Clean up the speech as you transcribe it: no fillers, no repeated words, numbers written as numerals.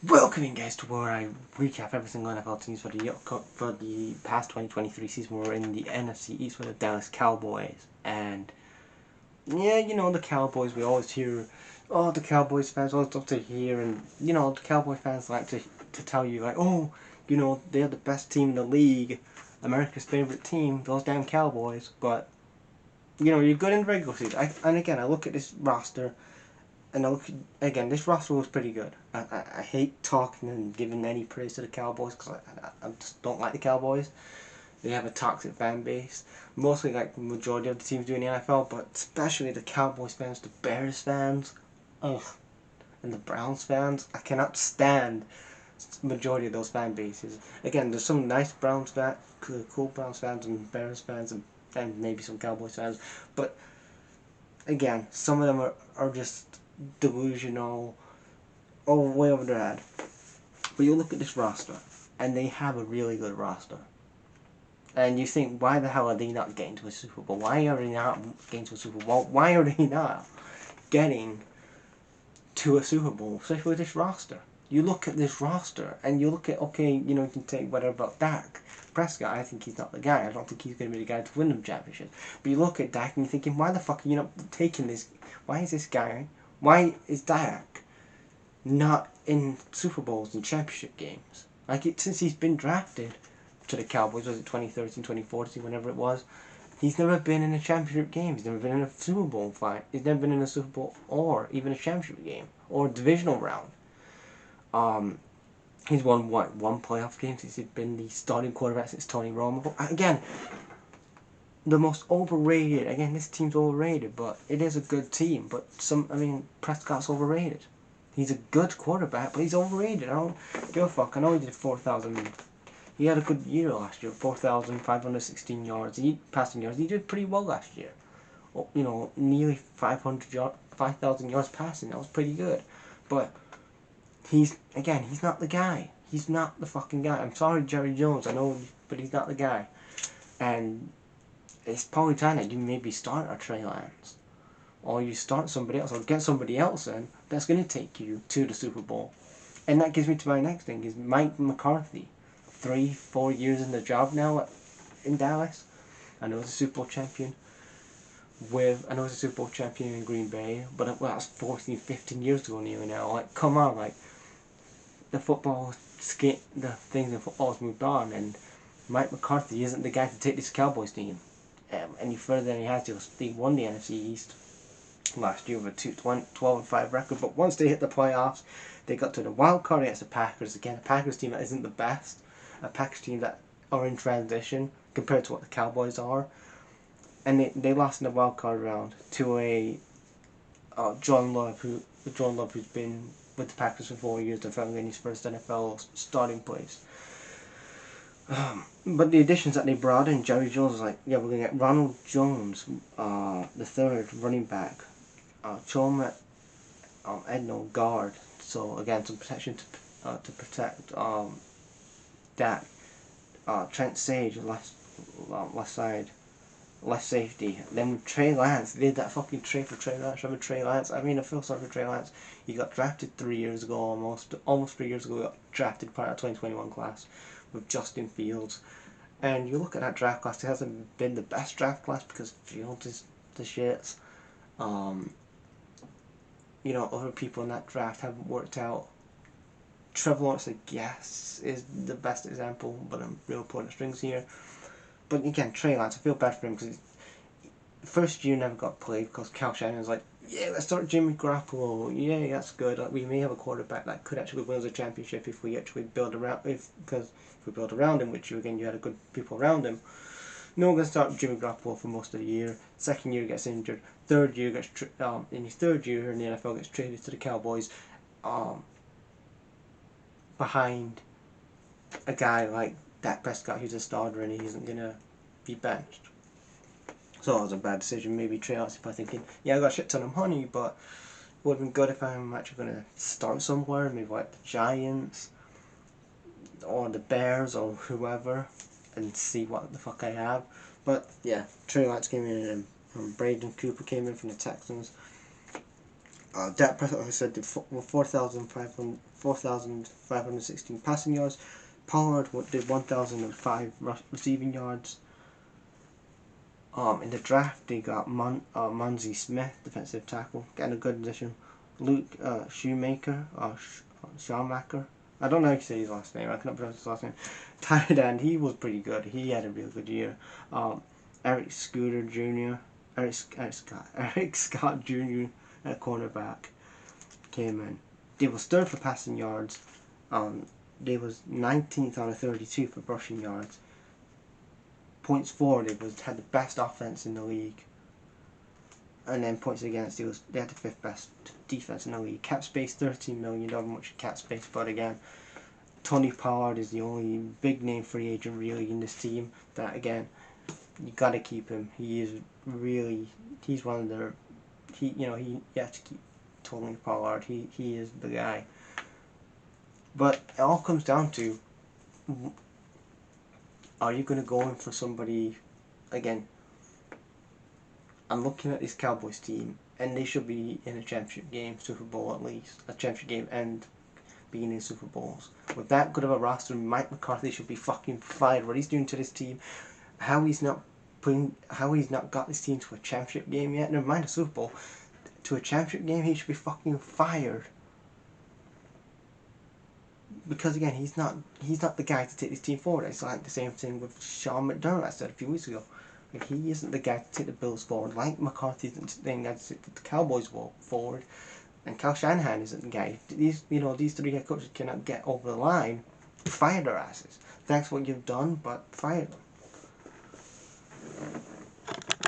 Welcome in, guys, to where I recap every single NFL teams for the past 2023 season. We're in the NFC East with the Dallas Cowboys, and yeah, the Cowboys. We always hear, oh, the Cowboys fans always love to hear, and the Cowboy fans like to tell you like, oh, they're the best team in the league, America's favorite team, those damn Cowboys. But you're good in the regular season. And again, I look at this roster. And I look again, this roster was pretty good. I hate talking and giving any praise to the Cowboys because I just don't like the Cowboys. They have a toxic fan base, mostly like the majority of the teams do in the NFL, but especially the Cowboys fans, the Bears fans, ugh, and the Browns fans. I cannot stand the majority of those fan bases. Again, there's some nice Browns fans, cool Browns fans and Bears fans, and maybe some Cowboys fans, but again, some of them are just delusional or way over their head. But you look at this roster, and they have a really good roster. And you think, why the hell are they not getting to a Super Bowl? Why are they not getting to a Super Bowl? Why are they not getting to a Super Bowl, especially with this roster? You look at this roster, and you look at, okay, you can take whatever about Dak Prescott. I think he's not the guy. I don't think he's going to be the guy to win them championships. But you look at Dak, and you're thinking, why the fuck are you not taking this? Why is this guy? Why is Dak not in Super Bowls and championship games? Since he's been drafted to the Cowboys, was it 2013, 2014, whenever it was, he's never been in a championship game. He's never been in a Super Bowl fight. He's never been in a Super Bowl or even a championship game or a divisional round. He's won one playoff game since he's been the starting quarterback since Tony Romo. Again, the most overrated. Again, this team's overrated, but it is a good team. But Prescott's overrated. He's a good quarterback, but he's overrated. I don't give a fuck. I know he did 4,000. He had a good year last year, 4,516 yards. Passing yards. He did pretty well last year. Nearly 5,000 yards passing. That was pretty good. But he's not the guy. He's not the fucking guy. I'm sorry, Jerry Jones. I know, but he's not the guy. And it's probably time that you maybe start a Trey Lance, or you start somebody else, or get somebody else in that's going to take you to the Super Bowl. And that gives me to my next thing: is Mike McCarthy, 3-4 years in the job now in Dallas. I know he's a Super Bowl champion. I know he's a Super Bowl champion in Green Bay, but that's 14, 15 years ago nearly now. Like, come on, like the things in football has moved on, and Mike McCarthy isn't the guy to take this Cowboys team any further than he has to. They won the NFC East last year with a 12-5 record, but once they hit the playoffs, they got to the wild card against the Packers. Again, a Packers team that isn't the best, a Packers team that are in transition compared to what the Cowboys are, and they lost in the wild card round to a John Love, who's been with the Packers for 4 years, defending his first NFL starting place. But the additions that they brought in, Jerry Jones was like, yeah, we're going to get Ronald Jones, the third running back, Choma Edno guard. So again, some protection to protect Dak. Trent Sage left side, left safety. Then with Trey Lance, they did that fucking trade for Trey Lance. Remember Trey Lance? I feel sorry for Trey Lance. He got drafted 3 years ago, almost 3 years ago. He got drafted part of the 2021 class with Justin Fields. And you look at that draft class, it hasn't been the best draft class because Fields is the shits. Other people in that draft haven't worked out. Trevor Lawrence, I guess, is the best example, but I'm real pulling the strings here. But again, Trey Lance, I feel bad for him because first year never got played because Cal Shanahan's like, yeah, let's start Jimmy Garoppolo. Yeah, that's good. Like, we may have a quarterback that could actually win us a championship if we actually build around because if we build around him, which you had a good people around him. No, we're gonna start Jimmy Garoppolo for most of the year. Second year gets injured. Third year in his third year in the NFL gets traded to the Cowboys, behind a guy like Dak Prescott who's a starter and he isn't gonna be benched. So that was a bad decision. Maybe Trey Lance by thinking, yeah, I got a shit ton of money, but it would have been good if I'm actually going to start somewhere, maybe like the Giants or the Bears or whoever, and see what the fuck I have. But yeah, Trey Lance came in and Braden Cooper came in from the Texans. Dak Prescott, like I said, did 4,516 passing yards. Pollard did 1,005 receiving yards. In the draft, they got Munzie Smith, defensive tackle, getting a good addition. Luke Schumacher. I don't know how to say his last name. I cannot pronounce his last name. Tight end, he was pretty good. He had a real good year. Eric Scooter Jr. Eric Scott Jr. at cornerback came in. They was third for passing yards. They was 19th out of 32 for rushing yards. Points for, they had the best offense in the league. And then points against, they had the 5th best defense in the league. Cap space, $13 million, not much cap space, but again, Tony Pollard is the only big name free agent really in this team that, again, you got to keep him. He is really, he's one of the, you have to keep Tony Pollard. He is the guy. But it all comes down to, are you going to go in for somebody, again, I'm looking at this Cowboys team, and they should be in a championship game, Super Bowl at least, a championship game, and being in Super Bowls. With that good of a roster, Mike McCarthy should be fucking fired. What he's doing to this team, how he's not got this team to a championship game yet, never mind a Super Bowl, to a championship game, he should be fucking fired. Because again, he's not the guy to take this team forward. It's like the same thing with Sean McDermott I said a few weeks ago. Like, he isn't the guy to take the Bills forward. Like McCarthy isn't the guy to take the Cowboys forward, and Kyle Shanahan isn't the guy. These 3 head coaches cannot get over the line. Fire their asses. Thanks for what you've done, but fire them.